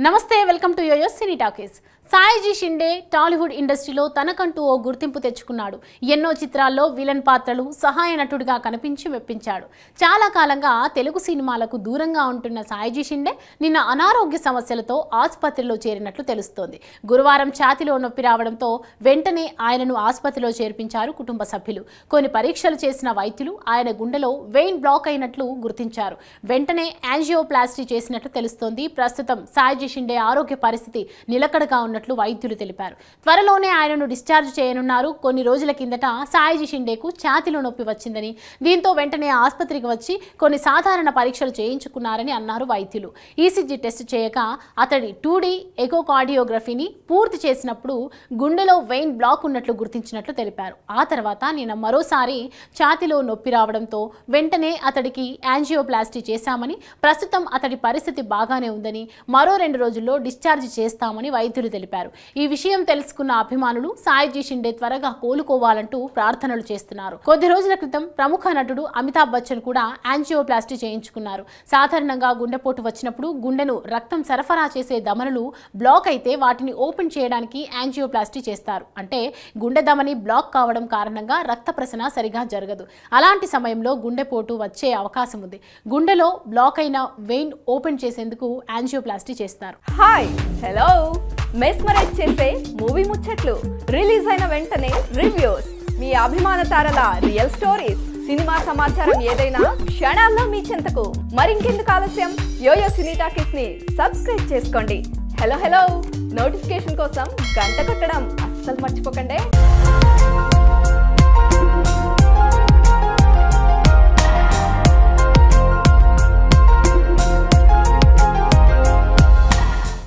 నమస్తే, welcome to Yoyo Cine Talkies. Sayaji Shinde Tollywood ఇండస్ట్రీలో తనకంటూ ఓ గుర్తింపు తెచ్చుకున్నాడు. ఎన్నో చిత్రాల్లో విలన్ పాత్రలు, సహాయ నటుడిగా కనిపించి మెప్పించాడు. చాలా కాలంగా తెలుగు సినిమాలకు దూరంగా ఉంటున్న సాయిజీ షిండే నిన్న అనారోగ్య సమస్యలతో ఆసుపత్రిలో చేరినట్లు తెలుస్తోంది. గురువారం ఛాతీలో నొప్పి రావడంతో వెంటనే ఆయనను ఆసుపత్రిలో చేర్పించారు కుటుంబ సభ్యులు. కొన్ని పరీక్షలు చేసిన వైద్యులు ఆయన గుండెలో వెయిన్ బ్లాక్ అయినట్లు గుర్తించారు. వెంటనే యాంజియోప్లాస్టీ చేసినట్లు తెలుస్తోంది. ప్రస్తుతం సాయిజీ షిండే ఆరోగ్య పరిస్థితి నిలకడగా ఉన్నట్లు వైద్యులు తెలిపారు. త్వరలోనే ఆయనను డిశ్చార్జ్ చేయనున్నారు. కొన్ని రోజుల కిందట సాయిజీ షిండేకు ఛాతీలో నొప్పి వచ్చిందని, దీంతో వెంటనే ఆసుపత్రికి వచ్చి కొన్ని సాధారణ పరీక్షలు చేయించుకున్నారని అన్నారు వైద్యులు. ఈసీజీ టెస్ట్ చేయగా అతడి 2D ఎకోకార్డియోగ్రఫీని పూర్తి చేసినప్పుడు గుండెలో వెయిన్ బ్లాక్ ఉన్నట్లు గుర్తించినట్లు తెలిపారు. ఆ తర్వాత నిన్న మరోసారి ఛాతీలో నొప్పి రావడంతో వెంటనే అతడికి యాంజియోప్లాస్టీ చేశామని, ప్రస్తుతం అతడి పరిస్థితి బాగానే ఉందని, మరో 2 రోజుల్లో డిశ్చార్జ్ చేస్తామని వైద్యులు తెలిపారు. ఈ విషయం తెలుసుకున్న అభిమానులు సాయిజీ షిండే త్వరగా కోలుకోవాలంటూ ప్రార్థనలు చేస్తున్నారు. కొద్ది రోజుల క్రితం ప్రముఖ నటుడు అమితాబ్ బచ్చన్ కూడా యాంజియోప్లాస్టీ చేయించుకున్నారు. సాధారణంగా గుండెపోటు వచ్చినప్పుడు గుండెను రక్తం సరఫరా చేసే ధమనులు బ్లాక్ అయితే వాటిని ఓపెన్ చేయడానికి యాంజియోప్లాస్టీ చేస్తారు. అంటే గుండె ధమని బ్లాక్ కావడం కారణంగా రక్త ప్రసరణ సరిగా జరగదు. అలాంటి సమయంలో గుండెపోటు వచ్చే అవకాశం ఉంది. గుండెలో బ్లాక్ అయిన వెయిన్ ఓపెన్ చేసేందుకు యాంజియోప్లాస్టీ చేస్తారు. హాయ్, హలో, మెస్మరైజ్ చేసే మూవీ ముచ్చట్లు, రిలీజ్ అయిన వెంటనే రివ్యూస్, మీ అభిమాన తారల రియల్ స్టోరీస్, సినిమా సమాచారం ఏదైనా క్షణాల్లో మీ చెంతకు. మరింకెందుకు ఆలస్యం, యోయో సినీ టాకీస్ ని సబ్స్క్రైబ్ చేసుకోండి. హలో హలో నోటిఫికేషన్ కోసం గంట కొట్టడం అస్సలు మర్చిపోకండి.